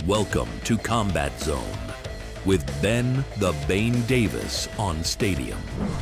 Welcome to Combat Zone with Ben the Bane Davis on Stadium.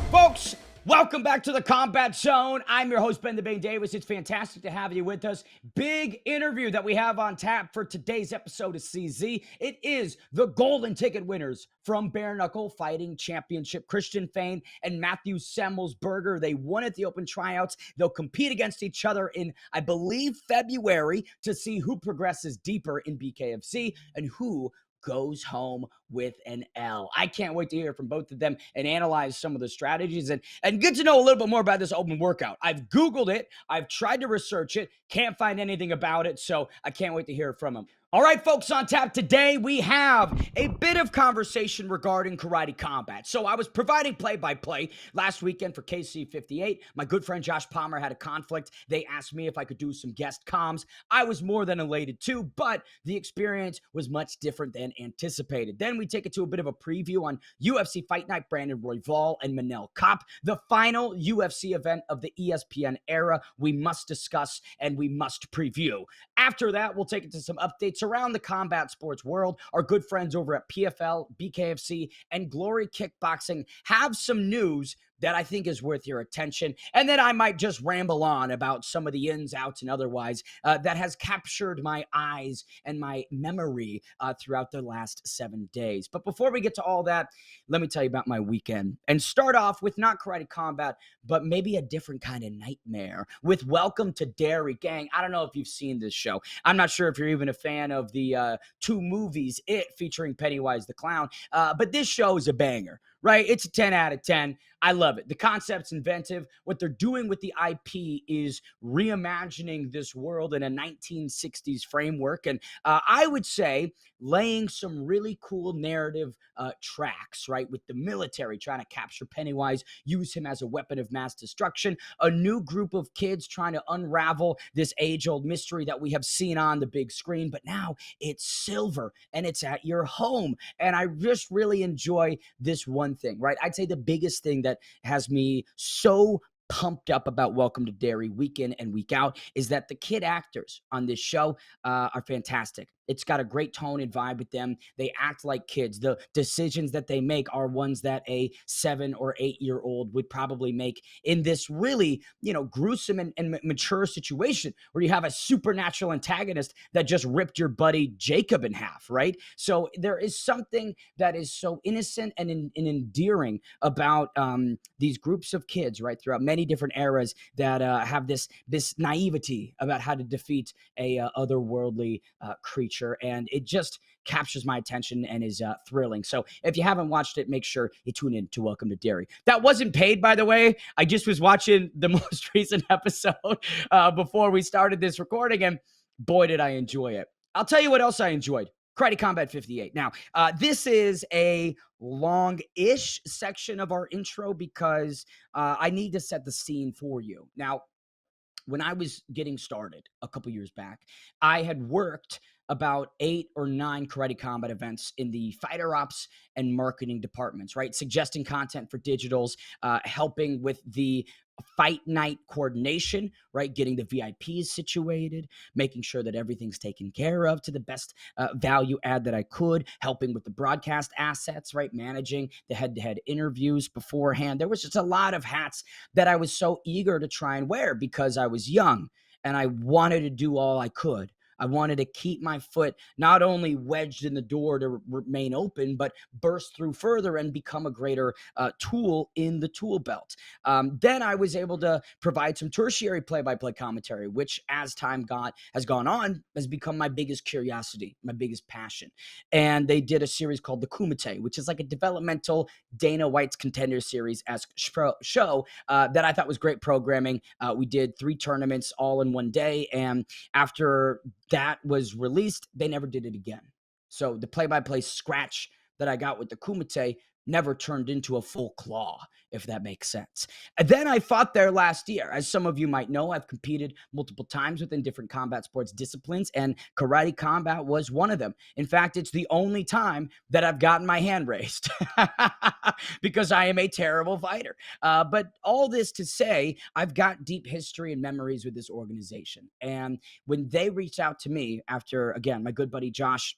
Folks, welcome back to the Combat Zone. I'm your host, Ben the Bane Davis. It's fantastic to have you with us. Big interview that we have on tap for today's episode of CZ. It is the Golden Ticket winners from Bare Knuckle Fighting Championship, Christian Fayne and Matthew Semmelsberger. They won at the open tryouts. They'll compete against each other in, I believe, February to see who progresses deeper in BKFC and who goes home with an L. I can't wait to hear from both of them and analyze some of the strategies and get to know a little bit more about this open workout. I've Googled it. I've tried to research it. Can't find anything about it, so I can't wait to hear from them. All right, folks, on tap today, we have a bit of conversation regarding karate combat. So I was providing play-by-play last weekend for KC 58. My good friend Josh Palmer had a conflict. They asked me if I could do some guest comms. I was more than elated too, but the experience was much different than anticipated. Then we take it to a bit of a preview on UFC Fight Night, Brandon Royval and Manel Kape, the final UFC event of the ESPN era. We must discuss and we must preview. After that, we'll take it to some updates around the combat sports world. Our good friends over at PFL, BKFC, and Glory Kickboxing have some news that I think is worth your attention. And then I might just ramble on about some of the ins, outs, and otherwise that has captured my eyes and my memory throughout the last 7 days. But before we get to all that, let me tell you about my weekend and start off with not karate combat, but maybe a different kind of nightmare with Welcome to Derry. Gang, I don't know if you've seen this show. I'm not sure if you're even a fan of the two movies, It featuring Pennywise the Clown, but this show is a banger, right? It's a 10 out of 10. I love it. The concept's inventive. What they're doing with the IP is reimagining this world in a 1960s framework. And I would say laying some really cool narrative tracks, right? With the military trying to capture Pennywise, use him as a weapon of mass destruction, a new group of kids trying to unravel this age-old mystery that we have seen on the big screen, but now it's silver and it's at your home. And I just really enjoy this one thing, right? I'd say the biggest thing that has me so pumped up about Welcome to Derry week in and week out is that the kid actors on this show are fantastic. It's got a great tone and vibe with them. They act like kids. The decisions that they make are ones that a 7 or 8-year-old would probably make in this really, gruesome and mature situation where you have a supernatural antagonist that just ripped your buddy Jacob in half, right? So there is something that is so innocent and endearing about these groups of kids, right, throughout many different eras that have this naivety about how to defeat a otherworldly creature. And it just captures my attention and is thrilling. So if you haven't watched it, make sure you tune in to Welcome to Derry. That wasn't paid, by the way. I just was watching the most recent episode before we started this recording, and boy, did I enjoy it. I'll tell you what else I enjoyed. Karate Combat 58. Now, this is a long-ish section of our intro because I need to set the scene for you. Now, when I was getting started a couple years back, I had worked about 8 or 9 karate combat events in the fighter ops and marketing departments, right? Suggesting content for digitals, helping with the fight night coordination, right? Getting the VIPs situated, making sure that everything's taken care of to the best value add that I could, helping with the broadcast assets, right? Managing the head-to-head interviews beforehand. There was just a lot of hats that I was so eager to try and wear because I was young and I wanted to do all I could. I wanted to keep my foot not only wedged in the door to remain open, but burst through further and become a greater tool in the tool belt. Then I was able to provide some tertiary play-by-play commentary, which as time has gone on, has become my biggest curiosity, my biggest passion. And they did a series called The Kumite, which is like a developmental Dana White's Contender Series-esque show that I thought was great programming. We did 3 tournaments all in one day, and after that was released, they never did it again. So the play-by-play scratch that I got with the Kumite never turned into a full claw, if that makes sense. And then I fought there last year. As some of you might know, I've competed multiple times within different combat sports disciplines, and karate combat was one of them. In fact, it's the only time that I've gotten my hand raised because I am a terrible fighter. But all this to say, I've got deep history and memories with this organization. And when they reached out to me after, again, my good buddy Josh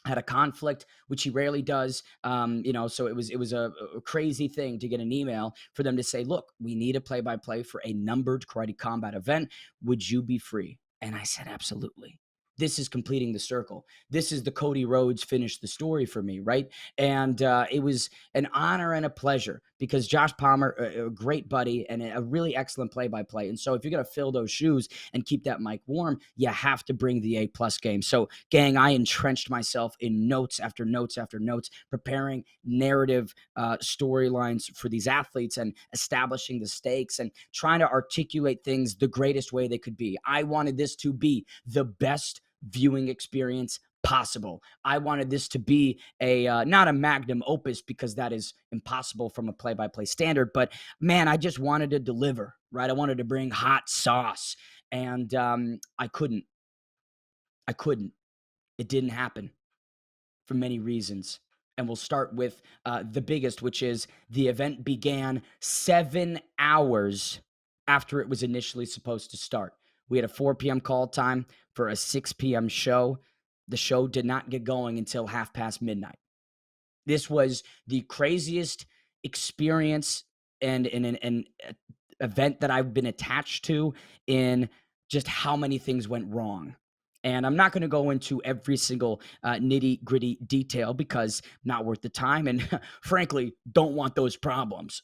had a conflict, which he rarely does. So it was a crazy thing to get an email for them to say, look, we need a play-by-play for a numbered karate combat event. Would you be free? And I said, absolutely. This is completing the circle. This is the Cody Rhodes finish the story for me, right? And it was an honor and a pleasure because Josh Palmer, a great buddy and a really excellent play-by-play. And so if you're going to fill those shoes and keep that mic warm, you have to bring the A+ game. So gang, I entrenched myself in notes after notes after notes, preparing narrative storylines for these athletes and establishing the stakes and trying to articulate things the greatest way they could be. I wanted this to be the best viewing experience possible. I wanted this to be a not a magnum opus because that is impossible from a play-by-play standard, but man, I just wanted to deliver, right? I wanted to bring hot sauce, and I couldn't. It didn't happen for many reasons. And we'll start with the biggest, which is the event began 7 hours after it was initially supposed to start. We had a 4 p.m. call time for a 6 p.m. show. The show did not get going until midnight. This was the craziest experience and an event that I've been attached to in just how many things went wrong. And I'm not going to go into every single nitty gritty detail because not worth the time and frankly, don't want those problems.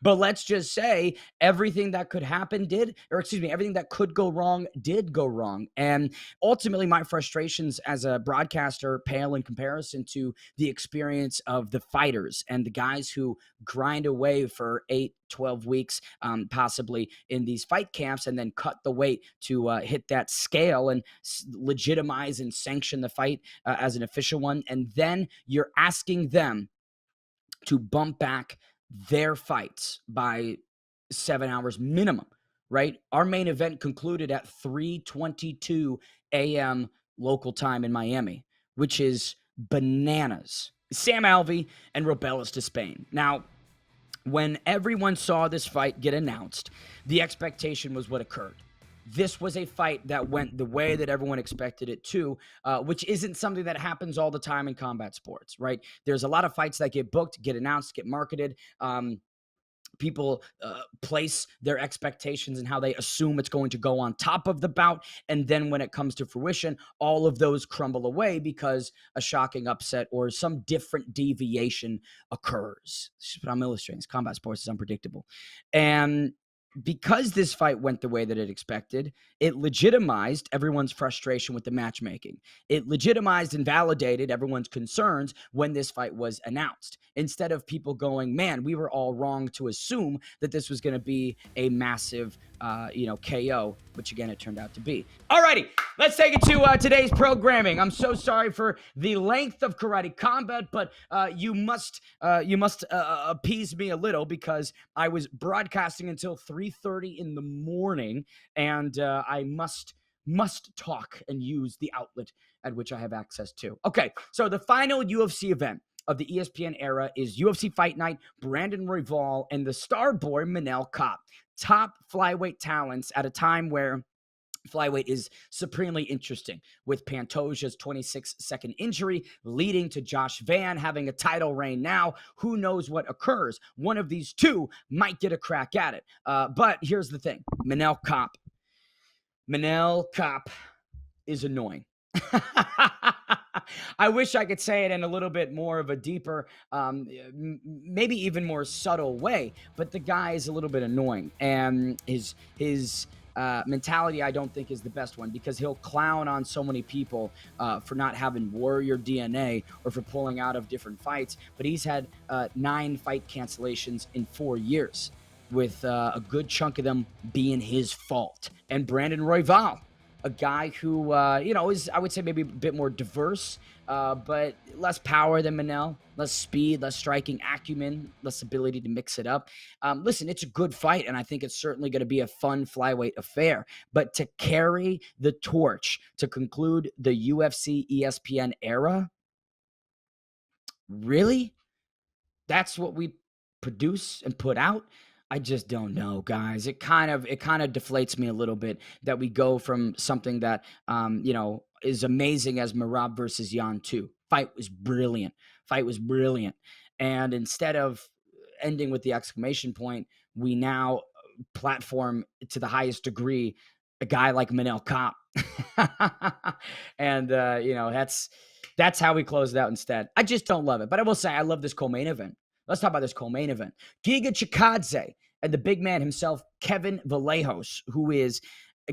But let's just say everything that could happen everything that could go wrong did go wrong. And ultimately, my frustrations as a broadcaster pale in comparison to the experience of the fighters and the guys who grind away for 8-12 weeks, possibly in these fight camps, and then cut the weight to hit that scale and legitimize and sanction the fight as an official one. And then you're asking them to bump back their fights by 7 hours minimum, right? Our main event concluded at 3:22 a.m. local time in Miami, which is bananas. Sam Alvey and Robelis to Spain. Now, when everyone saw this fight get announced, the expectation was what occurred. This was a fight that went the way that everyone expected it to, which isn't something that happens all the time in combat sports, right? There's a lot of fights that get booked, get announced, get marketed. People place their expectations and how they assume it's going to go on top of the bout. And then when it comes to fruition, all of those crumble away because a shocking upset or some different deviation occurs. But I'm illustrating. Combat sports is unpredictable. And because this fight went the way that it expected, it legitimized everyone's frustration with the matchmaking. It legitimized and validated everyone's concerns when this fight was announced. Instead of people going, man, we were all wrong to assume that this was going to be a massive, KO, which again, it turned out to be. Alrighty, let's take it to today's programming. I'm so sorry for the length of Karate Combat, but you must appease me a little because I was broadcasting until 3:30 in the morning, and I must talk and use the outlet at which I have access to. Okay, so the final UFC event of the ESPN era is UFC Fight Night, Brandon Royval, and the star boy Manel Kape. Top flyweight talents at a time where flyweight is supremely interesting, with Pantoja's 26-second injury leading to Josh Van having a title reign now. Who knows what occurs? One of these two might get a crack at it. But here's the thing. Manel Kape is annoying. I wish I could say it in a little bit more of a deeper, maybe even more subtle way, but the guy is a little bit annoying, and his mentality I don't think is the best one, because he'll clown on so many people for not having warrior DNA or for pulling out of different fights, but he's had 9 fight cancellations in 4 years, with a good chunk of them being his fault. And Brandon Royval, a guy who, is, I would say, maybe a bit more diverse, but less power than Manel, less speed, less striking acumen, less ability to mix it up. Listen, it's a good fight, and I think it's certainly going to be a fun flyweight affair. But to carry the torch to conclude the UFC ESPN era, really? That's what we produce and put out? I just don't know, guys. It kind of deflates me a little bit that we go from something that, as amazing as Merab versus Yan 2. Fight was brilliant. And instead of ending with the exclamation point, we now platform to the highest degree a guy like Manel Kape. And that's how we close it out instead. I just don't love it. But I will say I love this co-main event. Let's talk about this co-main event. Giga Chikadze and the big man himself, Kevin Vallejos, who is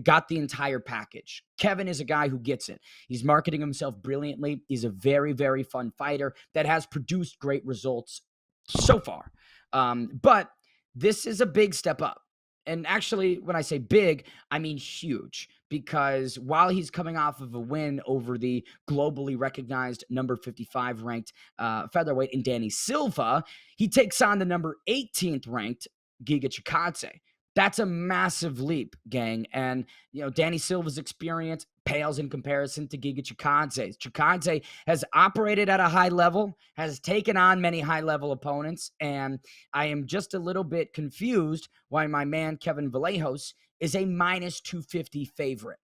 got the entire package. Kevin is a guy who gets it. He's marketing himself brilliantly. He's a very, very fun fighter that has produced great results so far. But this is a big step up. And actually, when I say big, I mean huge, because while he's coming off of a win over the globally recognized number 55 ranked featherweight in Danny Silva, he takes on the number 18th ranked Giga Chikadze. That's a massive leap, gang. And, Danny Silva's experience pales in comparison to Giga Chikadze's. Chikadze has operated at a high level, has taken on many high-level opponents, and I am just a little bit confused why my man Kevin Vallejos is a minus 250 favorite.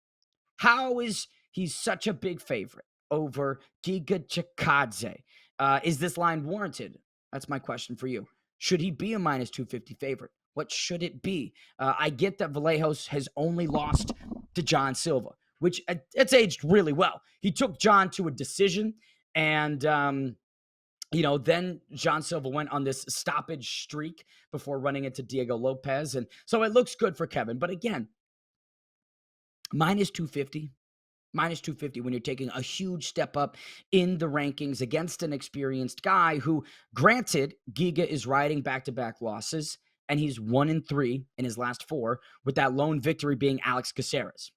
How is he such a big favorite over Giga Chikadze? Is this line warranted? That's my question for you. Should he be a minus 250 favorite? What should it be? I get that Vallejos has only lost to John Silva, which it's aged really well. He took John to a decision, and then John Silva went on this stoppage streak before running into Diego Lopez, and so it looks good for Kevin. But again, minus 250 when you're taking a huge step up in the rankings against an experienced guy who, granted, Giga is riding back-to-back losses, and he's 1-3 in his last 4, with that lone victory being Alex Caceres.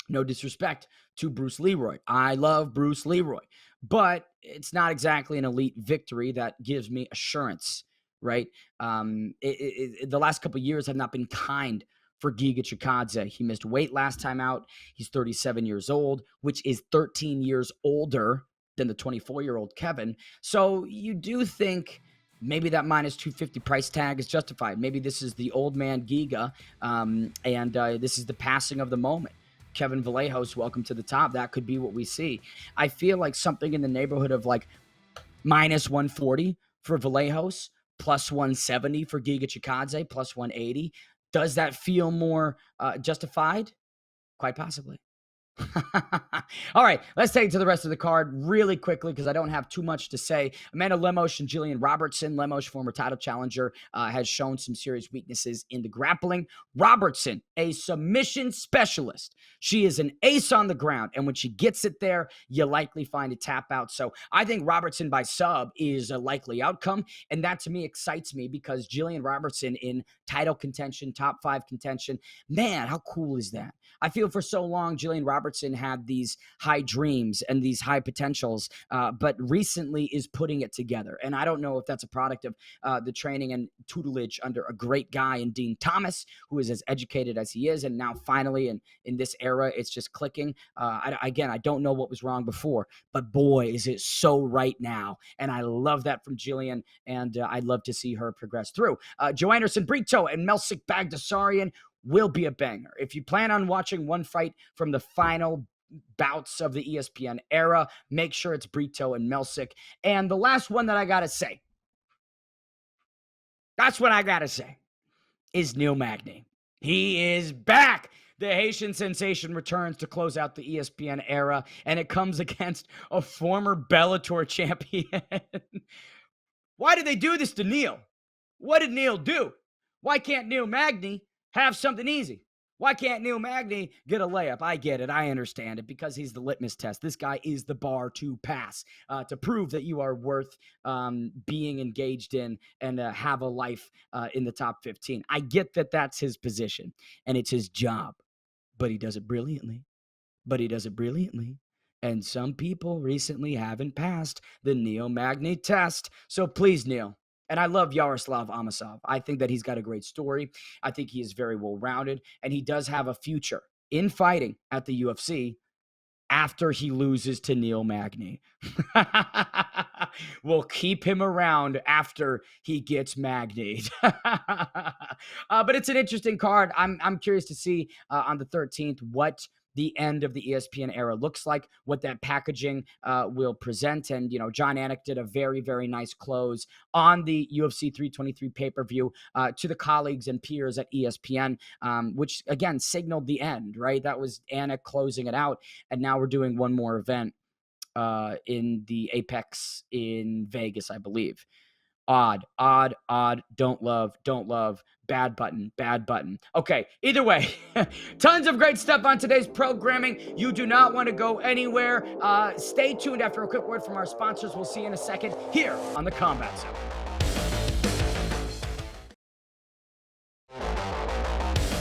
No disrespect to Bruce Leroy. I love Bruce Leroy, but it's not exactly an elite victory that gives me assurance, right? The last couple of years have not been kind for Giga Chikadze. He missed weight last time out. He's 37 years old, which is 13 years older than the 24-year-old Kevin. So you do think maybe that minus 250 price tag is justified. Maybe this is the old man Giga, and this is the passing of the moment. Kevin Vallejos, welcome to the top. That could be what we see. I feel like something in the neighborhood of like minus 140 for Vallejos, plus 170 for Giga Chikadze, plus 180. Does that feel more justified? Quite possibly. All right, let's take it to the rest of the card really quickly because I don't have too much to say. Amanda Lemos and Jillian Robertson. Lemos, former title challenger, has shown some serious weaknesses in the grappling. Robertson, a submission specialist. She is an ace on the ground, and when she gets it there, you likely find a tap out. So I think Robertson by sub is a likely outcome, and that to me excites me because Jillian Robertson in title contention, top 5 contention, man, how cool is that? I feel for so long Jillian Robertson had these high dreams and these high potentials, but recently is putting it together. And I don't know if that's a product of the training and tutelage under a great guy in Dean Thomas, who is as educated as he is. And now finally in this era, it's just clicking. I don't know what was wrong before, but boy, is it so right now. And I love that from Jillian, and I'd love to see her progress through. Joe Anderson Brito and Melsik Bagdasaryan will be a banger. If you plan on watching one fight from the final bouts of the ESPN era, make sure it's Brito and Melsik. And the last one that I got to say, is Neil Magny. He is back. The Haitian sensation returns to close out the ESPN era, and it comes against a former Bellator champion. Why did they do this to Neil? What did Neil do? Why can't Neil Magny have something easy? Why can't Neil Magny get a layup? I get it. I understand it because he's the litmus test. This guy is the bar to pass, to prove that you are worth being engaged in and have a life in the top 15. I get that that's his position and it's his job, but he does it brilliantly. And some people recently haven't passed the Neil Magny test. So please, Neil. And I love Yaroslav Amosov. I think that he's got a great story. I think he is very well-rounded, and he does have a future in fighting at the UFC after he loses to Neil Magny. We'll keep him around after he gets Magnied. But it's an interesting card. I'm curious to see on the 13th what the end of the ESPN era looks like, what that packaging will present. And, John Anik did a very, very nice close on the UFC 323 pay-per-view to the colleagues and peers at ESPN, which, again, signaled the end, right? That was Anik closing it out. And now we're doing one more event in the Apex in Vegas, I believe. Odd. Don't love. Bad button. Okay, either way, tons of great stuff on today's programming. You do not want to go anywhere. Stay tuned after a quick word from our sponsors. We'll see you in a second here on the Combat Zone.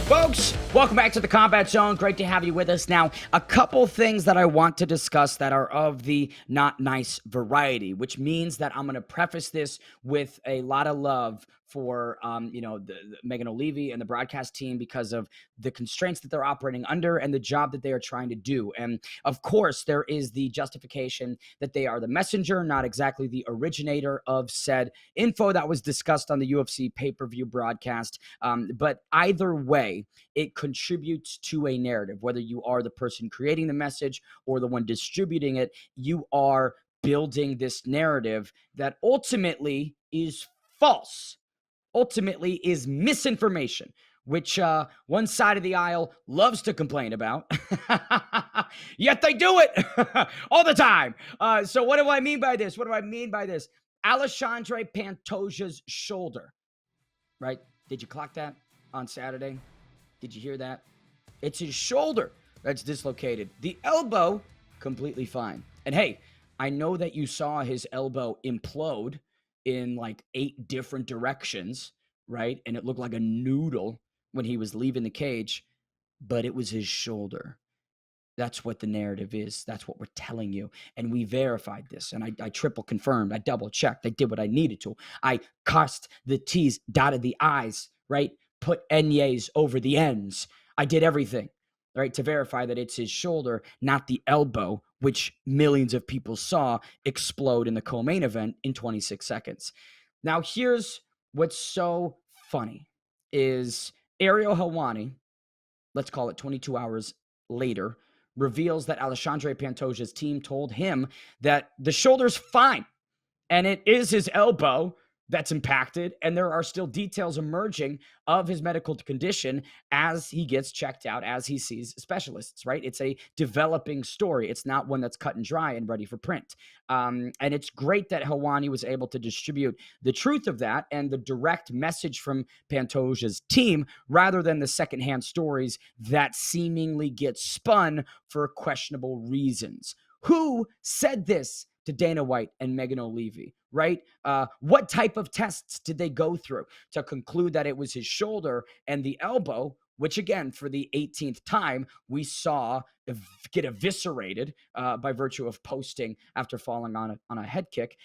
Folks, welcome back to the Combat Zone. Great to have you with us. Now, a couple things that I want to discuss that are of the not nice variety, which means that I'm going to preface this with a lot of love for, the Megan O'Leary and the broadcast team because of the constraints that they're operating under and the job that they are trying to do. And of course, there is the justification that they are the messenger, not exactly the originator of said info that was discussed on the UFC pay-per-view broadcast. But either way, it contributes to a narrative. Whether you are the person creating the message or the one distributing it, you are building this narrative that ultimately is false. Ultimately is misinformation, which one side of the aisle loves to complain about, yet they do it all the time. So what do I mean by this? Alexandre Pantoja's shoulder, right? Did you clock that on Saturday? Did you hear that? It's his shoulder that's dislocated. The elbow, completely fine. And hey, I know that you saw his elbow implode in like 8 different directions, right? And it looked like a noodle when he was leaving the cage, but it was his shoulder. That's what the narrative is. That's what we're telling you. And we verified this. And I triple confirmed. I double checked. I did what I needed to. I crossed the T's, dotted the I's, right? Put N's over the N's. I did everything, right, to verify that it's his shoulder, not the elbow, which millions of people saw explode in the co-main event in 26 seconds. Now, here's what's so funny is Ariel Helwani, let's call it 22 hours later, reveals that Alexandre Pantoja's team told him that the shoulder's fine and it is his elbow that's impacted, and there are still details emerging of his medical condition as he gets checked out, as he sees specialists, right? It's a developing story. It's not one that's cut and dry and ready for print. And it's great that Helwani was able to distribute the truth of that and the direct message from Pantoja's team rather than the secondhand stories that seemingly get spun for questionable reasons. Who said this to Dana White and Megan O'Leary, right? What type of tests did they go through to conclude that it was his shoulder and the elbow, which again, for the 18th time, we saw get eviscerated by virtue of posting after falling on a head kick?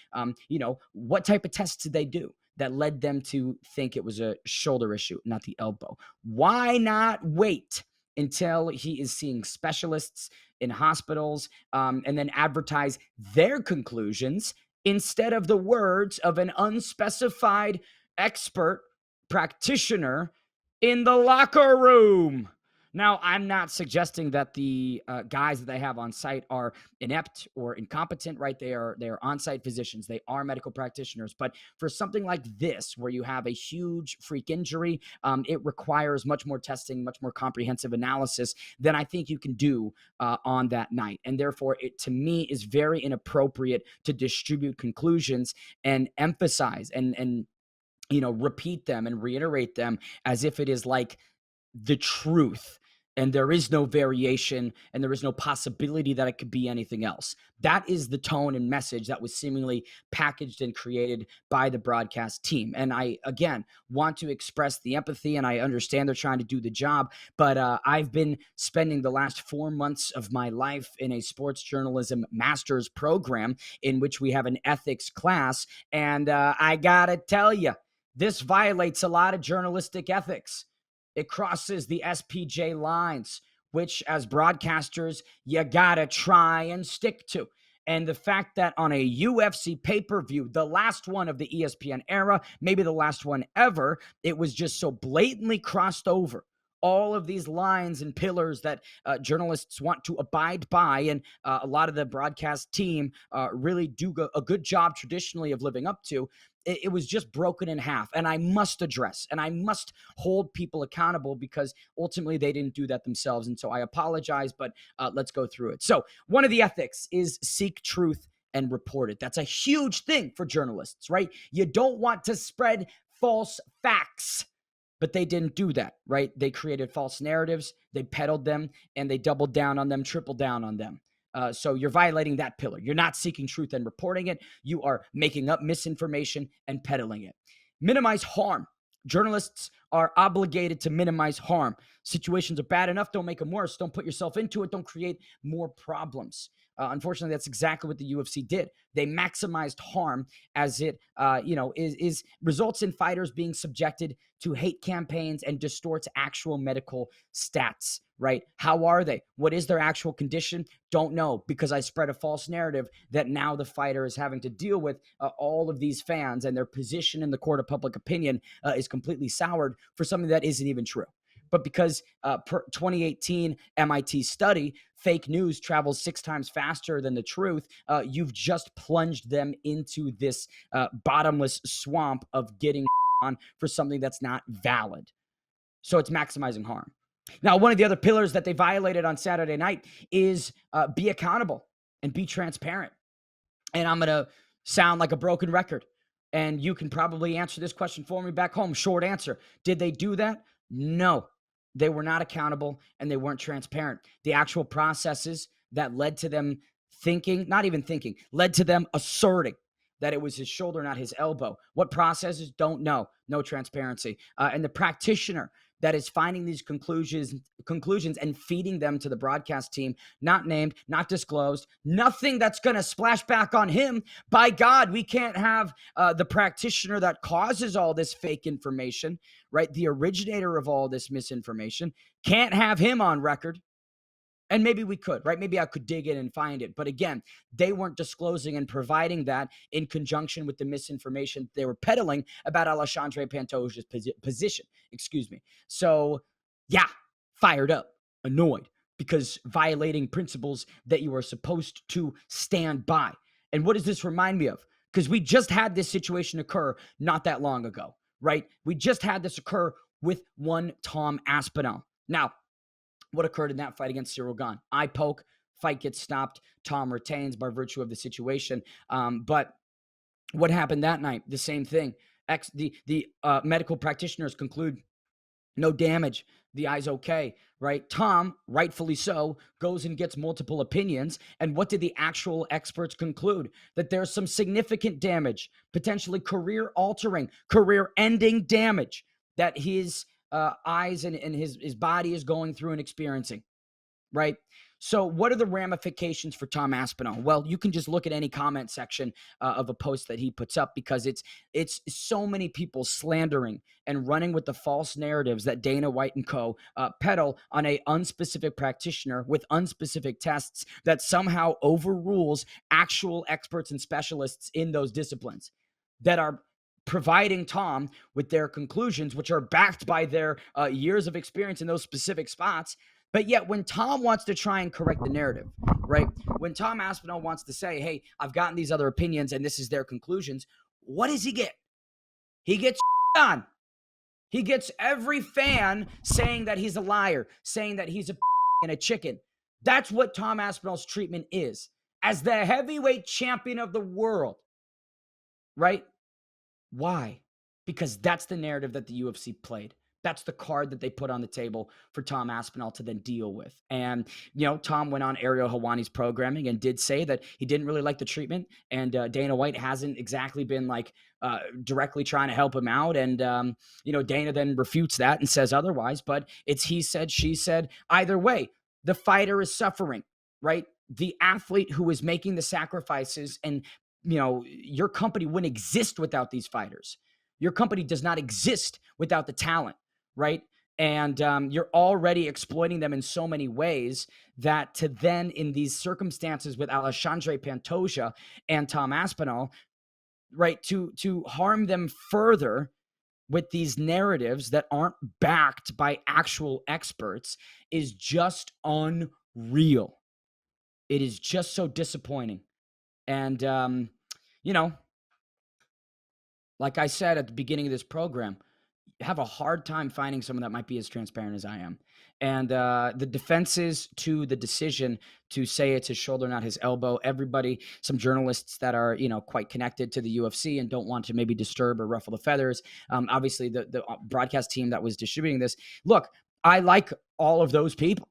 What type of tests did they do that led them to think it was a shoulder issue, not the elbow? Why not wait until he is seeing specialists in hospitals and then advertise their conclusions instead of the words of an unspecified expert practitioner in the locker room? Now, I'm not suggesting that the guys that they have on site are inept or incompetent, right? They are on-site physicians. They are medical practitioners. But for something like this, where you have a huge freak injury, it requires much more testing, much more comprehensive analysis than I think you can do on that night. And therefore, it, to me, is very inappropriate to distribute conclusions and emphasize and repeat them and reiterate them as if it is like the truth and there is no variation and there is no possibility that it could be anything else. That is the tone and message that was seemingly packaged and created by the broadcast team. And I, again, want to express the empathy, and I understand they're trying to do the job, but I've been spending the last 4 months of my life in a sports journalism master's program in which we have an ethics class, and I gotta tell you, this violates a lot of journalistic ethics. It crosses the SPJ lines, which as broadcasters, you gotta try and stick to. And the fact that on a UFC pay-per-view, the last one of the ESPN era, maybe the last one ever, it was just so blatantly crossed over all of these lines and pillars that journalists want to abide by, and a lot of the broadcast team really do a good job traditionally of living up to. It was just broken in half. And I must address and I must hold people accountable because ultimately they didn't do that themselves. And so I apologize, but let's go through it. So one of the ethics is seek truth and report it. That's a huge thing for journalists, right? You don't want to spread false facts, but they didn't do that, right? They created false narratives, they peddled them, and they doubled down on them, tripled down on them. So you're violating that pillar. You're not seeking truth and reporting it. You are making up misinformation and peddling it. Minimize harm. Journalists are obligated to minimize harm. Situations are bad enough. Don't make them worse. Don't put yourself into it. Don't create more problems. Unfortunately, that's exactly what the UFC did. They maximized harm as it, is results in fighters being subjected to hate campaigns and distorts actual medical stats, right? How are they? What is their actual condition? Don't know, because I spread a false narrative that now the fighter is having to deal with all of these fans, and their position in the court of public opinion is completely soured for something that isn't even true. But because per 2018 MIT study, fake news travels 6 times faster than the truth, you've just plunged them into this bottomless swamp of getting on for something that's not valid. So it's maximizing harm. Now, one of the other pillars that they violated on Saturday night is be accountable and be transparent. And I'm going to sound like a broken record, and you can probably answer this question for me back home. Short answer. Did they do that? No. They were not accountable and they weren't transparent. The actual processes that led to them led to them asserting that it was his shoulder, not his elbow. What processes? Don't know. No transparency. And the practitioner that is finding these conclusions and feeding them to the broadcast team, not named, not disclosed, nothing that's going to splash back on him. By God, we can't have the practitioner that causes all this fake information, right? The originator of all this misinformation, can't have him on record. And maybe we could, right? Maybe I could dig in and find it. But again, they weren't disclosing and providing that in conjunction with the misinformation they were peddling about Alexandre Pantoja's position. So, yeah, fired up, annoyed, because violating principles that you are supposed to stand by. And what does this remind me of? Because we just had this situation occur not that long ago, right? We just had this occur with one Tom Aspinall. Now, what occurred in that fight against Cyril Gane? Eye poke, fight gets stopped. Tom retains by virtue of the situation. But what happened that night? The same thing. The medical practitioners conclude no damage. The eye's okay, right? Tom, rightfully so, goes and gets multiple opinions. And what did the actual experts conclude? That there's some significant damage, potentially career-altering, career-ending damage that his eyes and his body is going through and experiencing, right? So what are the ramifications for Tom Aspinall? Well, you can just look at any comment section of a post that he puts up, because it's so many people slandering and running with the false narratives that Dana White and co. Peddle on a unspecific practitioner with unspecific tests that somehow overrules actual experts and specialists in those disciplines that are providing Tom with their conclusions, which are backed by their years of experience in those specific spots. But yet when Tom wants to try and correct the narrative, right? When Tom Aspinall wants to say, hey, I've gotten these other opinions and this is their conclusions, what does he get? He gets on. He gets every fan saying that he's a liar, saying that he's a and a chicken. That's what Tom Aspinall's treatment is. As the heavyweight champion of the world, right? Why? Because that's the narrative that the UFC played. That's the card that they put on the table for Tom Aspinall to then deal with. And, Tom went on Ariel Helwani's programming and did say that he didn't really like the treatment. And Dana White hasn't exactly been directly trying to help him out. And, Dana then refutes that and says otherwise. But it's he said, she said. Either way, the fighter is suffering, right? The athlete who is making the sacrifices, and, your company wouldn't exist without these fighters. Your company does not exist without the talent, right? And you're already exploiting them in so many ways that to then, in these circumstances with Alexandre Pantoja and Tom Aspinall, right, to harm them further with these narratives that aren't backed by actual experts is just unreal. It is just so disappointing. And, you know, like I said at the beginning of this program, have a hard time finding someone that might be as transparent as I am. And the defenses to the decision to say it's his shoulder, not his elbow, everybody, some journalists that are, quite connected to the UFC and don't want to maybe disturb or ruffle the feathers. Obviously, the broadcast team that was distributing this. Look, I like all of those people.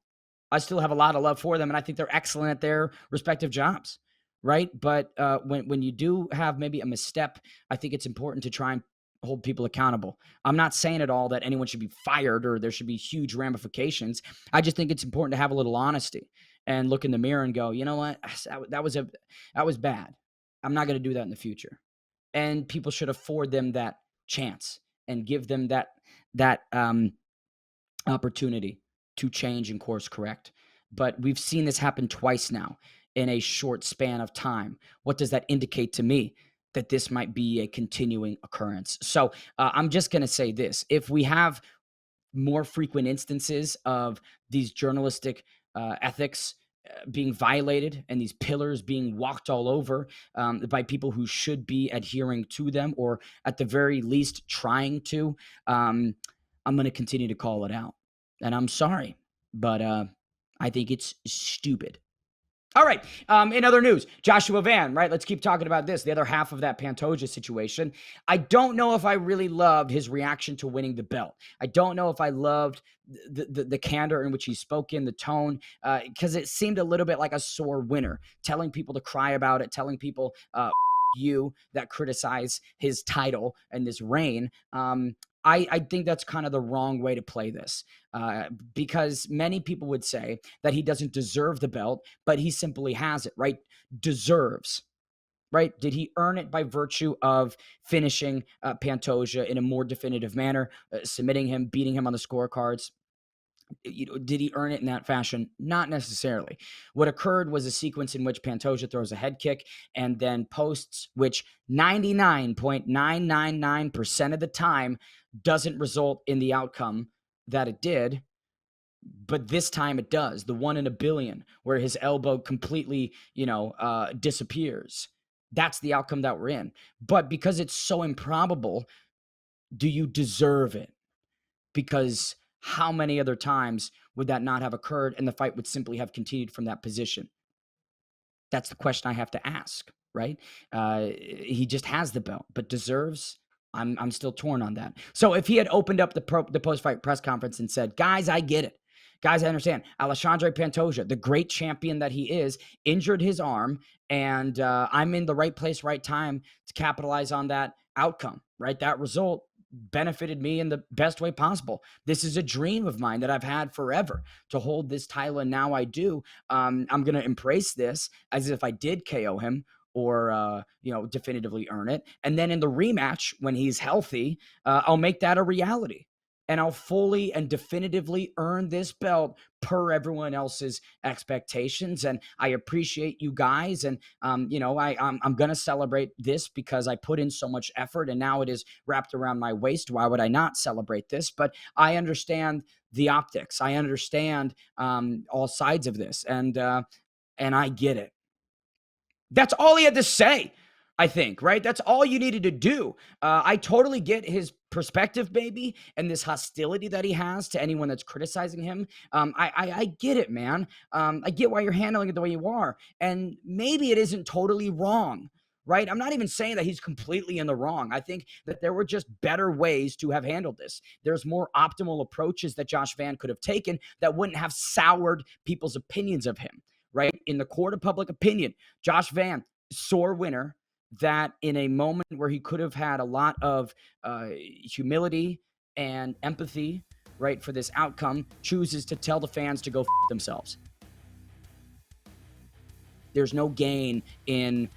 I still have a lot of love for them, and I think they're excellent at their respective jobs, right? But when you do have maybe a misstep, I think it's important to try and hold people accountable. I'm not saying at all that anyone should be fired or there should be huge ramifications. I just think it's important to have a little honesty and look in the mirror and go, you know what, that was bad. I'm not going to do that in the future. And people should afford them that chance and give them that opportunity to change and course correct. But we've seen this happen twice now in a short span of time. What does that indicate to me? That this might be a continuing occurrence. So I'm just going to say this. If we have more frequent instances of these journalistic ethics being violated and these pillars being walked all over by people who should be adhering to them or at the very least trying to, I'm going to continue to call it out. And I'm sorry, but I think it's stupid. All right. In other news, Joshua Van, right? Let's keep talking about this. The other half of that Pantoja situation. I don't know if I really loved his reaction to winning the belt. I don't know if I loved the candor in which he spoke in, the tone, because it seemed a little bit like a sore winner, telling people to cry about it, telling people, you that criticize his title and this reign. I think that's kind of the wrong way to play this because many people would say that he doesn't deserve the belt, but he simply has it, right? Deserves, right? Did he earn it by virtue of finishing Pantoja in a more definitive manner, submitting him, beating him on the scorecards? Did he earn it in that fashion? Not necessarily. What occurred was a sequence in which Pantoja throws a head kick and then posts, which 99.999% of the time doesn't result in the outcome that it did. But this time it does. The 1 in a billion where his elbow completely, disappears. That's the outcome that we're in. But because it's so improbable, do you deserve it? Because how many other times would that not have occurred and the fight would simply have continued from that position? That's the question I have to ask, right? He just has the belt, but deserves. I'm still torn on that. So if he had opened up the post-fight press conference and said, guys, I get it. Guys, I understand. Alexandre Pantoja, the great champion that he is, injured his arm, and I'm in the right place, right time to capitalize on that outcome, right? That result benefited me in the best way possible. This is a dream of mine that I've had forever to hold this title, and now I do. I'm going to embrace this as if I did KO him or, definitively earn it. And then in the rematch, when he's healthy, I'll make that a reality. And I'll fully and definitively earn this belt per everyone else's expectations. And I appreciate you guys. And, I'm going to celebrate this because I put in so much effort and now it is wrapped around my waist. Why would I not celebrate this? But I understand the optics. I understand all sides of this. And I get it. That's all he had to say, I think, right? That's all you needed to do. I totally get his perspective, baby, and this hostility that he has to anyone that's criticizing him. I get it, man. I get why you're handling it the way you are. And maybe it isn't totally wrong, right? I'm not even saying that he's completely in the wrong. I think that there were just better ways to have handled this. There's more optimal approaches that Josh Van could have taken that wouldn't have soured people's opinions of him. Right? In the court of public opinion, Josh Van, sore winner, that in a moment where he could have had a lot of humility and empathy, right, for this outcome, chooses to tell the fans to go themselves. There's no gain in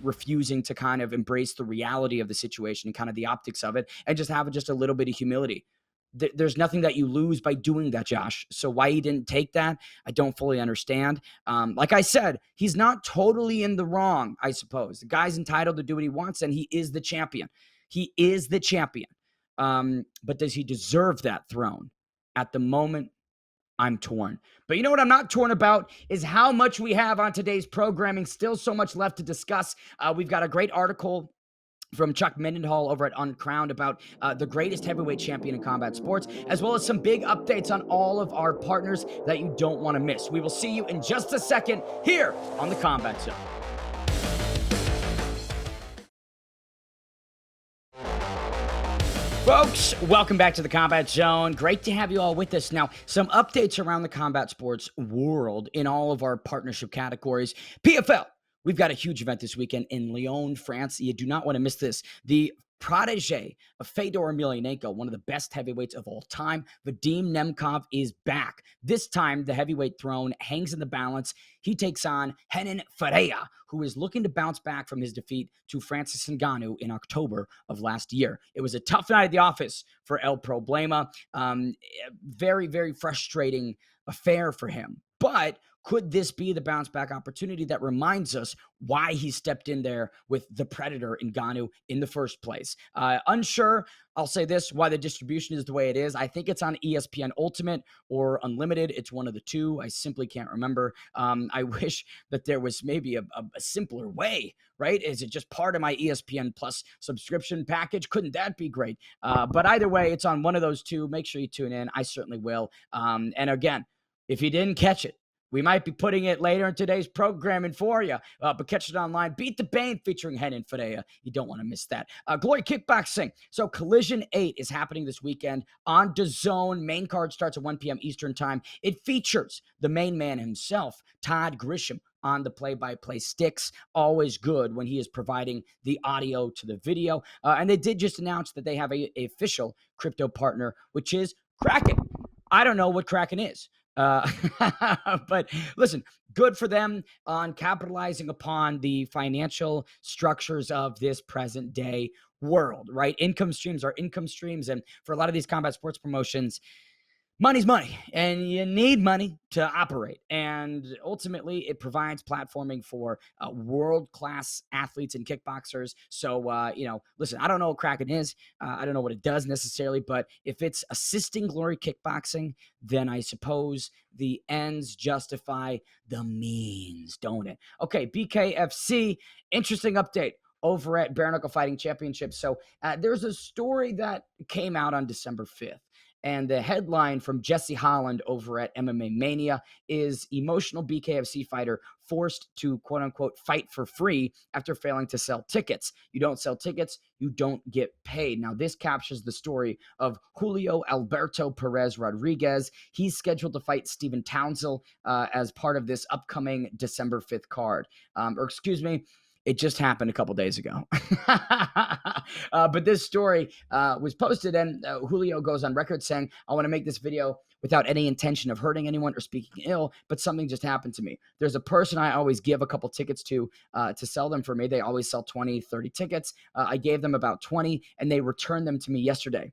refusing to kind of embrace the reality of the situation and kind of the optics of it and just have just a little bit of humility. There's nothing that you lose by doing that, Josh. So why he didn't take that, I don't fully understand. Like I said, he's not totally in the wrong, I suppose. The guy's entitled to do what he wants, and he is the champion. He is the champion. But does he deserve that throne? At the moment, I'm torn. But you know what I'm not torn about is how much we have on today's programming. Still so much left to discuss. We've got a great article from Chuck Mendenhall over at Uncrowned about the greatest heavyweight champion in combat sports, as well as some big updates on all of our partners that you don't want to miss. We will see you in just a second here on the Combat Zone. Folks, welcome back to the Combat Zone. Great to have you all with us. Now, some updates around the combat sports world in all of our partnership categories. PFL, we've got a huge event this weekend in Lyon, France. You do not want to miss this. The protege of Fedor Emelianenko, one of the best heavyweights of all time, Vadim Nemkov, is back. This time, the heavyweight throne hangs in the balance. He takes on Renan Ferreira, who is looking to bounce back from his defeat to Francis Ngannou in October of last year. It was a tough night at the office for El Problema. Very, very frustrating affair for him. But could this be the bounce back opportunity that reminds us why he stepped in there with the Predator Ngannou in the first place? Unsure, I'll say this, why the distribution is the way it is. I think it's on ESPN Ultimate or Unlimited. It's one of the two. I simply can't remember. I wish that there was maybe a simpler way, right? Is it just part of my ESPN Plus subscription package? Couldn't that be great? But either way, it's on one of those two. Make sure you tune in. I certainly will. And again, if you didn't catch it, we might be putting it later in today's programming for you, but catch it online. Beat the Bane featuring Renan Ferreira. You don't want to miss that. Glory Kickboxing. So Collision 8 is happening this weekend on DAZN. Main card starts at 1 p.m. Eastern time. It features the main man himself, Todd Grisham, on the play-by-play sticks. Always good when he is providing the audio to the video. And they did just announce that they have a official crypto partner, which is Kraken. I don't know what Kraken is. But listen, good for them on capitalizing upon the financial structures of this present day world, right? Income streams are income streams. And for a lot of these combat sports promotions, money's money, and you need money to operate. And ultimately, it provides platforming for world-class athletes and kickboxers. So, listen, I don't know what Kraken is. I don't know what it does necessarily, but if it's assisting Glory Kickboxing, then I suppose the ends justify the means, don't it? Okay, BKFC, interesting update over at Bare Knuckle Fighting Championship. So there's a story that came out on December 5th. And the headline from Jesse Holland over at MMA Mania is emotional BKFC fighter forced to, quote unquote, fight for free after failing to sell tickets. You don't sell tickets, you don't get paid. Now, this captures the story of Julio Alberto Perez Rodriguez. He's scheduled to fight Stephen Townsend as part of this upcoming December 5th card. It just happened a couple days ago. But this story was posted, and Julio goes on record saying, I want to make this video without any intention of hurting anyone or speaking ill, but something just happened to me. There's a person I always give a couple tickets to sell them for me. They always sell 20, 30 tickets. I gave them about 20, and they returned them to me yesterday.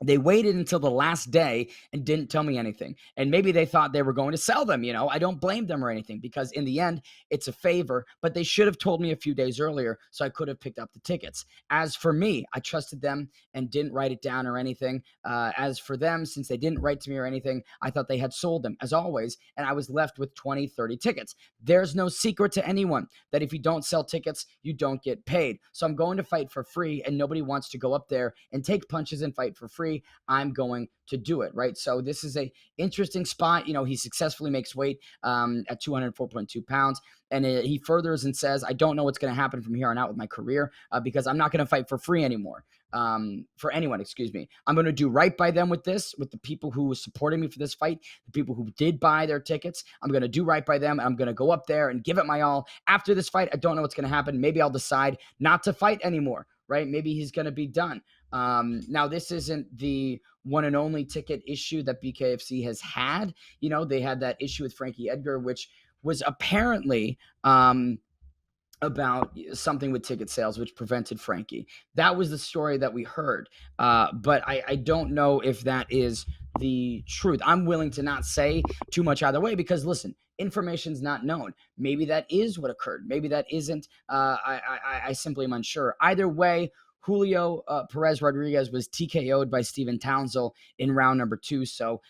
They waited until the last day and didn't tell me anything. And maybe they thought they were going to sell them. I don't blame them or anything, because in the end, it's a favor, but they should have told me a few days earlier so I could have picked up the tickets. As for me, I trusted them and didn't write it down or anything. As for them, since they didn't write to me or anything, I thought they had sold them as always, and I was left with 20, 30 tickets. There's no secret to anyone that if you don't sell tickets, you don't get paid. So I'm going to fight for free, and nobody wants to go up there and take punches and fight for free. I'm going to do it, right? So this is a interesting spot. He successfully makes weight at 204.2 pounds. And he furthers and says, I don't know what's going to happen from here on out with my career because I'm not going to fight for free anymore. For anyone, excuse me. I'm going to do right by them with this, with the people who were supporting me for this fight, the people who did buy their tickets. I'm going to do right by them. I'm going to go up there and give it my all. After this fight, I don't know what's going to happen. Maybe I'll decide not to fight anymore, right? Maybe he's going to be done. Now, this isn't the one and only ticket issue that BKFC has had. They had that issue with Frankie Edgar, which was apparently about something with ticket sales, which prevented Frankie. That was the story that we heard. But I don't know if that is the truth. I'm willing to not say too much either way because, listen, information's not known. Maybe that is what occurred. Maybe that isn't. I simply am unsure. Either way, Julio Perez Rodriguez was TKO'd by Steven Townsend in round number 2. So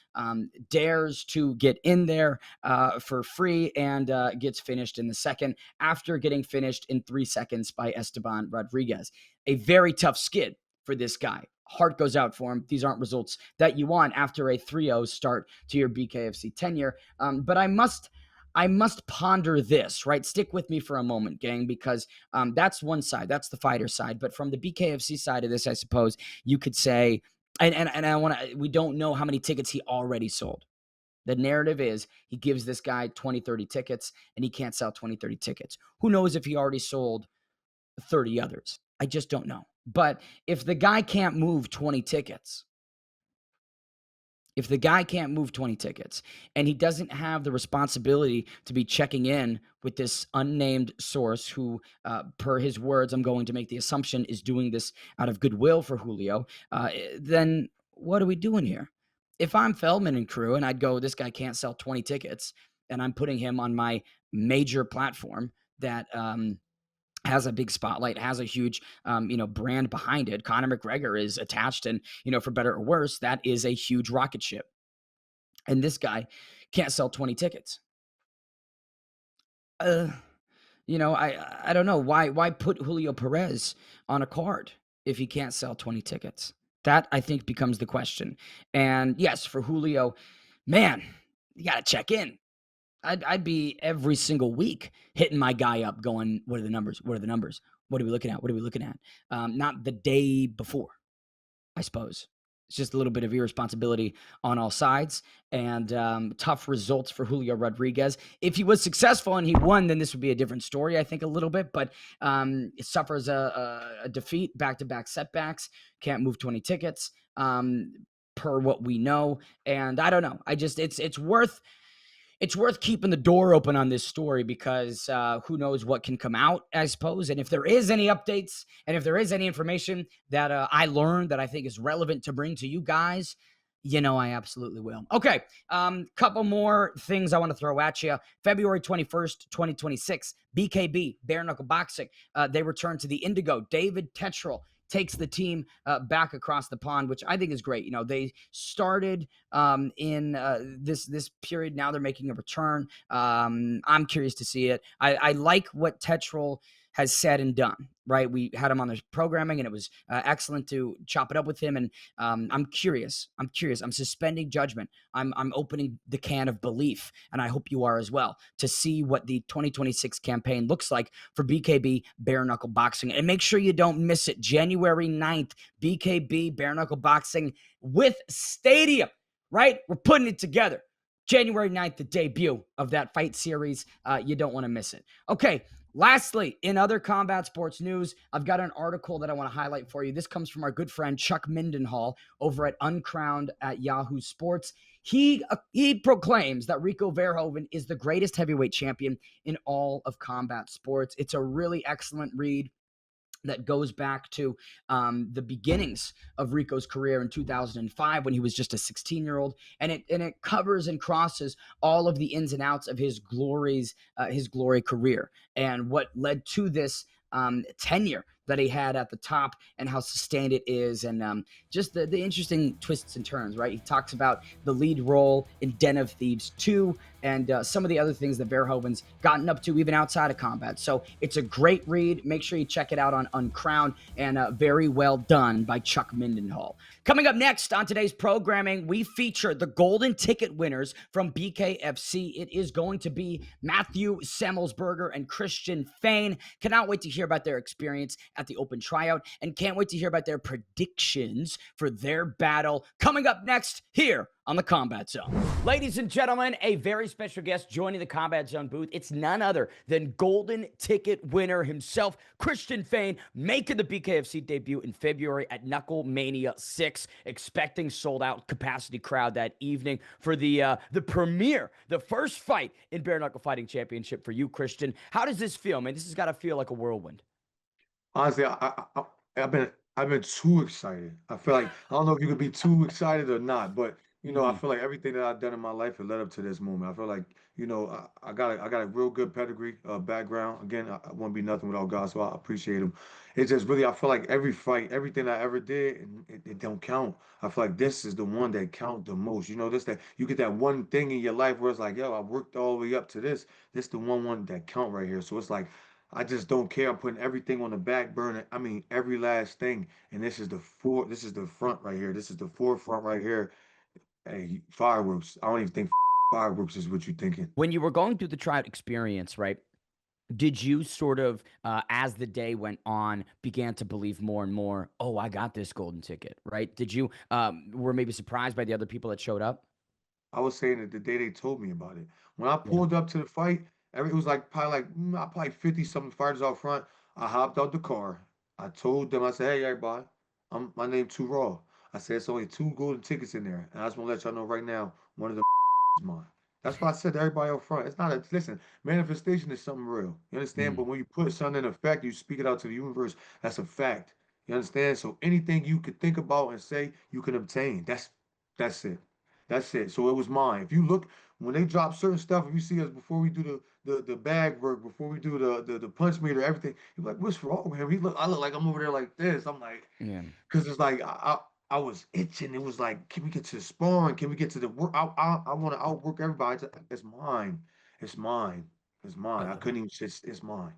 dares to get in there for free and gets finished in the second after getting finished in 3 seconds by Esteban Rodriguez. A very tough skid for this guy. Heart goes out for him. These aren't results that you want after a 3-0 start to your BKFC tenure. But I must ponder this, right? Stick with me for a moment, gang, because that's one side. That's the fighter side. But from the BKFC side of this, I suppose you could say, and I want to, we don't know how many tickets he already sold. The narrative is he gives this guy 20, 30 tickets and he can't sell 20, 30 tickets. Who knows if he already sold 30 others? I just don't know. But if the guy can't move 20 tickets, and he doesn't have the responsibility to be checking in with this unnamed source who, per his words, I'm going to make the assumption is doing this out of goodwill for Julio, then what are we doing here? If I'm Feldman and crew and I'd go, this guy can't sell 20 tickets and I'm putting him on my major platform that has a big spotlight, has a huge, brand behind it. Conor McGregor is attached, and for better or worse, that is a huge rocket ship. And this guy can't sell 20 tickets. I don't know why put Julio Perez on a card if he can't sell 20 tickets. That I think becomes the question. And yes, for Julio, man, you got to check in. I'd be every single week hitting my guy up going, what are the numbers? What are the numbers? What are we looking at? Not the day before, I suppose. It's just a little bit of irresponsibility on all sides and tough results for Julio Rodriguez. If he was successful and he won, then this would be a different story, I think, a little bit. But it suffers a defeat, back-to-back setbacks, can't move 20 tickets per what we know. And I don't know. It's worth keeping the door open on this story because who knows what can come out, I suppose. And if there is any updates and if there is any information that I learned that I think is relevant to bring to you guys, I absolutely will. Okay, couple more things I want to throw at you. February 21st, 2026, BKB, Bare Knuckle Boxing. They return to the Indigo. David Tetral takes the team back across the pond, which I think is great. They started in this period. Now they're making a return. I'm curious to see it. I like what Tetral has said and done, right? We had him on the programming and it was excellent to chop it up with him. And I'm curious. I'm suspending judgment. I'm opening the can of belief, and I hope you are as well, to see what the 2026 campaign looks like for BKB Bare Knuckle Boxing. And make sure you don't miss it. January 9th, BKB Bare Knuckle Boxing with Stadium, right? We're putting it together. January 9th, the debut of that fight series. You don't want to miss it. Okay. Lastly, in other combat sports news, I've got an article that I want to highlight for you. This comes from our good friend Chuck Mindenhall over at Uncrowned at Yahoo Sports. He proclaims that Rico Verhoeven is the greatest heavyweight champion in all of combat sports. It's a really excellent read that goes back to the beginnings of Rico's career in 2005 when he was just a 16-year-old, and it covers and crosses all of the ins and outs of his glory career and what led to this tenure that he had at the top and how sustained it is, and just the interesting twists and turns, right? He talks about the lead role in Den of Thieves 2 and some of the other things that Verhoeven's gotten up to even outside of combat. So it's a great read. Make sure you check it out on Uncrowned, and very well done by Chuck Mindenhall. Coming up next on today's programming, we feature the Golden Ticket winners from BKFC. It is going to be Matthew Semmelsberger and Christian Fayne. Cannot wait to hear about their experience at the open tryout, and can't wait to hear about their predictions for their battle coming up next here on the Combat Zone. Ladies and gentlemen, a very special guest joining the Combat Zone booth. It's none other than Golden Ticket winner himself, Christian Fayne, making the BKFC debut in February at Knuckle Mania 6, expecting sold-out capacity crowd that evening for the premiere, the first fight in Bare Knuckle Fighting Championship for you, Christian. How does this feel, man? This has got to feel like a whirlwind. Honestly, I've been too excited. I feel like I don't know if you could be too excited or not, but I Hmm. feel like everything that I've done in my life has led up to this moment. I feel like, I got a real good pedigree, background. Again, I wouldn't be nothing without God, so I appreciate him. It's just really, I feel like every fight, everything I ever did, and it don't count. I feel like this is the one that count the most. This that you get that one thing in your life where it's like, yo, I worked all the way up to this. This the one that count right here. So it's like, I just don't care. I'm putting everything on the back burner. I mean, every last thing. And this is the front right here. This is the forefront right here. Hey, fireworks. I don't even think fireworks is what you're thinking. When you were going through the tryout experience, right? Did you sort of, as the day went on, began to believe more and more? Oh, I got this golden ticket, right? Did you were maybe surprised by the other people that showed up? I was saying that the day they told me about it. When I Yeah. pulled up to the fight, it was like probably 50 something fighters out front. I hopped out the car. I told them, I said, hey, everybody, my name Too Raw. I said, it's only two golden tickets in there. And I just want to let y'all know right now, one of them is mine. That's why I said to everybody up front. It's not a listen, manifestation is something real. You understand? Mm. But when you put something in effect, you speak it out to the universe, that's a fact. You understand? So anything you could think about and say, you can obtain. That's it. That's it. So it was mine. If you look when they drop certain stuff, if you see us before we do the bag work, before we do the punch meter, everything, you're like, what's wrong with him? I look like I'm over there like this. I'm like, Yeah. because it's like I was itching. It was like, can we get to the sparring? Can we get to the work? I want to outwork everybody. It's mine. It's mine. It's I mine. I love it. couldn't even. It's mine.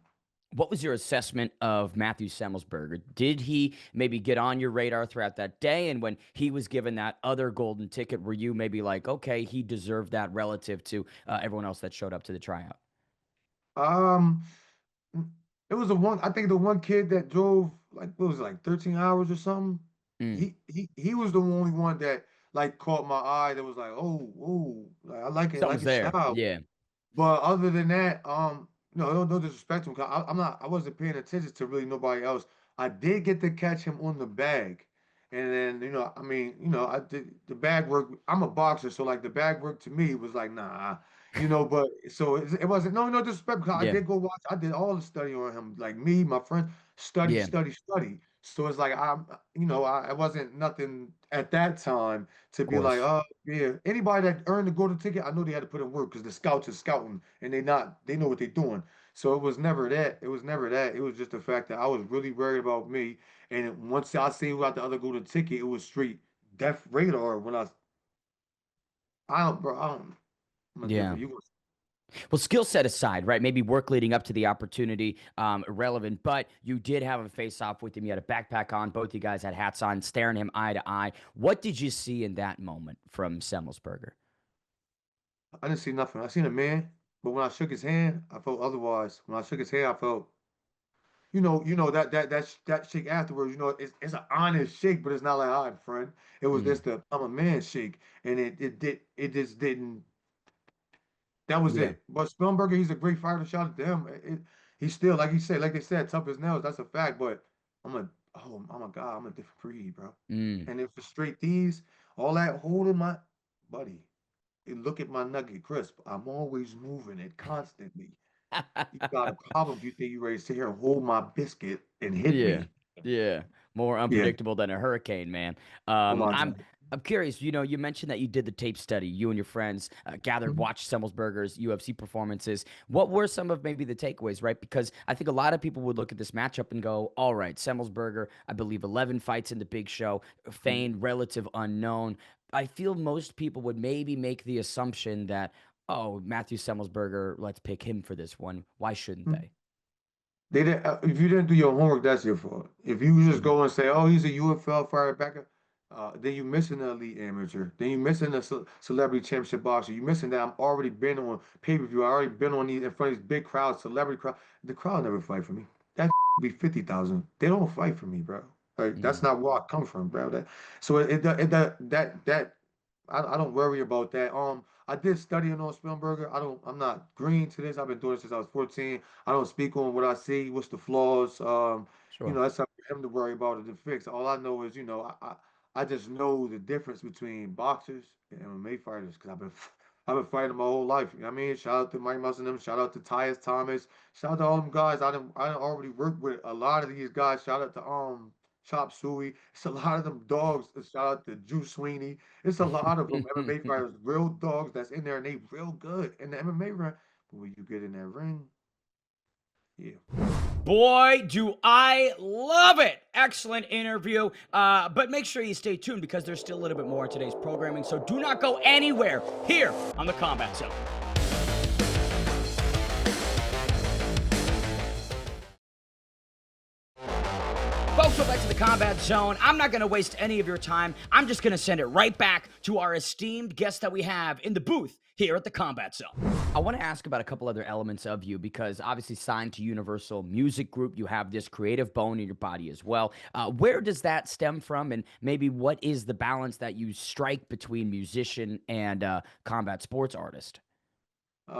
What was your assessment of Matthew Semmelsberger? Did he maybe get on your radar throughout that day? And when he was given that other golden ticket, were you maybe like, okay, he deserved that relative to everyone else that showed up to the tryout? Um, it was the one. I think the one kid that drove like what was it, like 13 hours or something. Mm. He was the only one that like caught my eye. That was like, oh, like, I like it, like Something's his there. style. Yeah. But other than that, no, no disrespect to him. 'Cause I wasn't paying attention to really nobody else. I did get to catch him on the bag, and then I mean, I did the bag work. I'm a boxer, so like the bag work to me was like, nah, But so it wasn't no disrespect because I Yeah. did go watch. I did all the study on him, like me, my friend, study, Yeah. study, study. So it's like I wasn't nothing at that time to Of be like, course. oh yeah. Anybody that earned the golden ticket, I know they had to put in work because the scouts are scouting and they know what they're doing. So it was never that. It was never that. It was just the fact that I was really worried about me. And once I seen who got the other golden ticket, it was straight death radar. I don't, bro, I don't. I'm a Yeah. different. You was Well, skill set aside, right? Maybe work leading up to the opportunity, irrelevant, but you did have a face off with him. You had a backpack on. Both you guys had hats on, staring him eye to eye. What did you see in that moment from Semmelsberger? I didn't see nothing. I seen a man, but when I shook his hand, I felt otherwise. When I shook his hand, I felt, that shake afterwards. It's an honest shake, but it's not like, all right, friend. It was Mm. just the I'm a man shake, and it just didn't. That was Yeah. it. But Spielberger, he's a great fighter. Shout out to him. He's still like they said, tough as nails. That's a fact. But oh my God, I'm a different breed, bro. Mm. And if the straight D's, all that holding my buddy. Look at my nugget crisp. I'm always moving it constantly. You got a problem if you think you're ready to sit here and hold my biscuit and hit Yeah. me. Yeah. More Yeah. unpredictable than a hurricane, man. Oh Um, my I'm God. I'm curious, you mentioned that you did the tape study. You and your friends gathered, Mhm. watched Semmelsberger's UFC performances. What were some of maybe the takeaways, right? Because I think a lot of people would look at this matchup and go, all right, Semmelsberger, I believe 11 fights in the big show, Mhm. Fayne, relative unknown. I feel most people would maybe make the assumption that, oh, Matthew Semmelsberger, let's pick him for this one. Why shouldn't Mhm. they? They didn't, if you didn't do your homework, that's your fault. If you just Mm. go and say, "Oh, he's a UFL fighter backer," then you missing the elite amateur. Then you missing the celebrity championship boxer. You missing that. I'm already been on pay-per-view. I already been on these in front of these big crowds, celebrity crowd. The crowd never fight for me. That be 50,000. They don't fight for me, bro. Like that's Mm. not where I come from, bro. So I don't worry about that. I did studying on Spielberger. I'm not green to this. I've been doing it since I was 14. I don't speak on what I see, what's the flaws. Sure. That's up for him to worry about or to fix. All I know is, I just know the difference between boxers and MMA fighters because I've been fighting my whole life. You know what I mean? Shout out to Mike Muscle and them. Shout out to Tyus Thomas. Shout out to all them guys. I done already worked with a lot of these guys. Shout out to Chop Suey. It's a lot of them dogs. Shout out to Drew Sweeney. It's a lot of them MMA fighters, real dogs that's in there and they real good in the MMA ring. But when you get in that ring, yeah. Boy, do I love it. Excellent interview. But make sure you stay tuned because there's still a little bit more in today's programming. So do not go anywhere here on the Combat Zone. Folks, welcome back to the Combat Zone. I'm not going to waste any of your time. I'm just going to send it right back to our esteemed guest that we have in the booth here at the Combat Zone. I want to ask about a couple other elements of you because obviously signed to Universal Music Group, you have this creative bone in your body as well. Where does that stem from, and maybe what is the balance that you strike between musician and combat sports artist?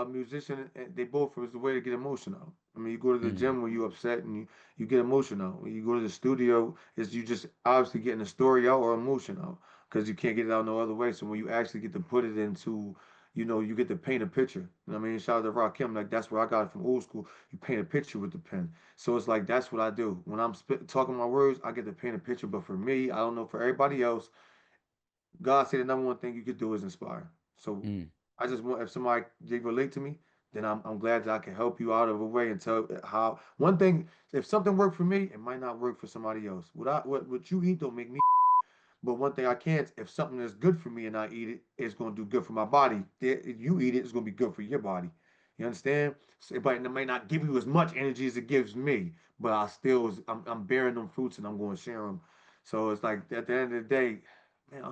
Musician, they both is the way to get emotional. I mean, you go to the gym when you're upset and you get emotional. When you go to the studio, is you just obviously getting a story out or emotion out because you can't get it out no other way. So when you actually get to put it into, you get to paint a picture. You know what I mean? Shout out to Rakim, like that's where I got it from old school. You paint a picture with the pen. So it's like that's what I do. When I'm talking my words, I get to paint a picture. But for me, I don't know for everybody else, God said the number one thing you could do is inspire. So I just want if somebody they relate to me, then I'm glad that I can help you out of a way and tell how one thing if something worked for me, it might not work for somebody else. What you eat don't make me. But one thing I can't, if something is good for me and I eat it, it's gonna do good for my body. If you eat it, it's gonna be good for your body. You understand? So it might not give you as much energy as it gives me, but I'm bearing them fruits and I'm gonna share them. So it's like at the end of the day, man,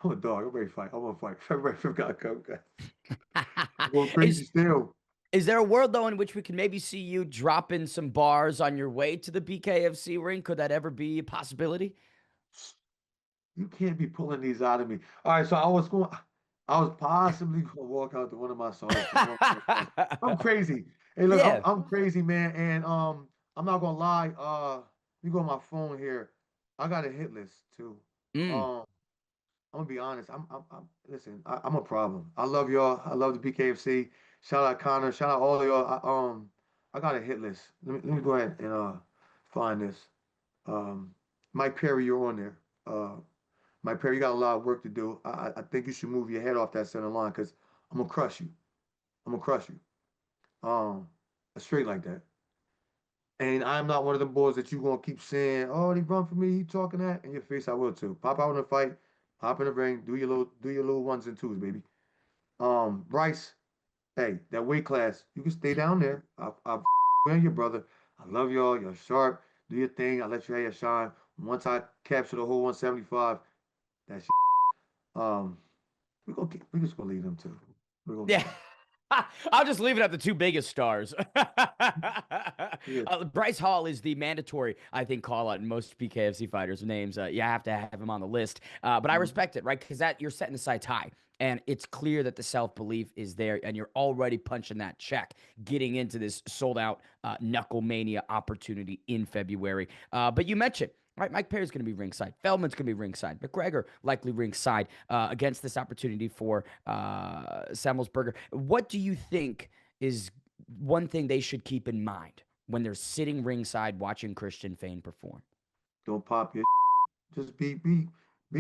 I'm a dog. I'm ready to fight. I want to fight. February 5th got to come. I'm going crazy is still. is there a world though in which we can maybe see you dropping some bars on your way to the BKFC ring? Could that ever be a possibility? You can't be pulling these out of me. All right, so I was possibly gonna walk out to one of my songs. I'm crazy. Hey, look, I'm Yeah. I'm crazy, man, and I'm not gonna lie. Let me go on my phone here. I got a hit list too. Mm. Um, I'm gonna be honest. Listen. I'm a problem. I love y'all. I love the BKFC. Shout out Connor. Shout out all of y'all. I got a hit list. Let me go ahead and find this. Um, Mike Perry, you're on there. Mike Perry, you got a lot of work to do. I think you should move your head off that center line because I'm gonna crush you. I'm gonna crush you. Um, Straight like that. And I'm not one of them boys that you gonna keep saying, "Oh, he run for me, he talking that." In your face, I will too. Pop out in the fight, hop in the ring, do your little ones and twos, baby. Bryce, hey, that weight class, you can stay down there. I and your brother. I love y'all. You're sharp. Do your thing. I let you have your shine. Once I capture the whole 175, that shit. Um, we just gonna leave them too. We're gonna Yeah. leave them. I'll just leave it at the two biggest stars. Yeah. Bryce Hall is the mandatory, I think, call out in most BKFC fighters' names. You have to have him on the list. But I Mhm. respect it, right? Because that you're setting the sights high. And it's clear that the self belief is there, and you're already punching that check, getting into this sold out Knuckle Mania opportunity in February. But you mentioned, right, Mike Perry's going to be ringside. Feldman's going to be ringside. McGregor likely ringside against this opportunity for Semmelsberger. What do you think is one thing they should keep in mind when they're sitting ringside watching Christian Fayne perform? Don't pop your. Just be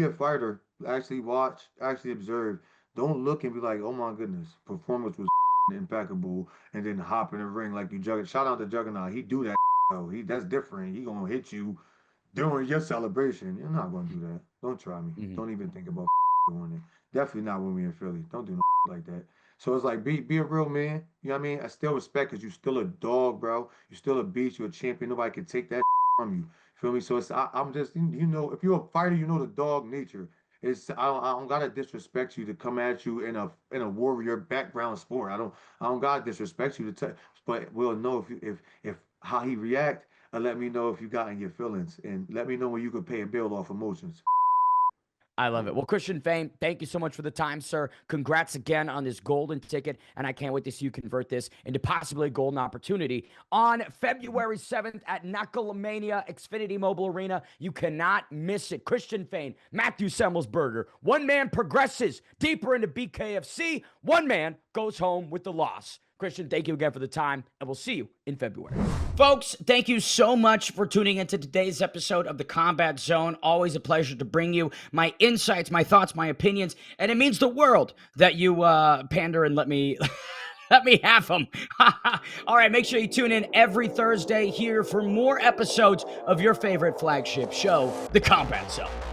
a fighter. Actually watch. Actually observe. Don't look and be like, oh my goodness, performance was impeccable, and then hop in the ring like you juggernaut. Shout out to Juggernaut. He do that. Though. That's different. He gonna hit you during your celebration. You're not gonna do that. Don't try me. Mhm. Don't even think about doing it. Definitely not when we in Philly. Don't do no like that. So it's like be a real man. You know what I mean? I still respect because you still a dog, bro. You still a beast. You're a champion. Nobody can take that from you. Feel me? So I'm just if you're a fighter, you know the dog nature. I don't gotta disrespect you to come at you in a warrior background sport. I don't gotta disrespect you but we'll know if how he react and let me know if you got in your feelings and let me know when you could pay a bill off emotions. I love Yeah. it. Well, Christian Fayne, thank you so much for the time, sir. Congrats again on this golden ticket, and I can't wait to see you convert this into possibly a golden opportunity on February 7th at Knucklemania Xfinity Mobile Arena. You cannot miss it. Christian Fayne, Matthew Semmelsberger. One man progresses deeper into BKFC. One man goes home with the loss. Christian, thank you again for the time, and we'll see you in February. Folks, thank you so much for tuning into today's episode of the Combat Zone. Always a pleasure to bring you my insights, my thoughts, my opinions, and it means the world that you pander and let me let me have them. All right, make sure you tune in every Thursday here for more episodes of your favorite flagship show, The Combat Zone.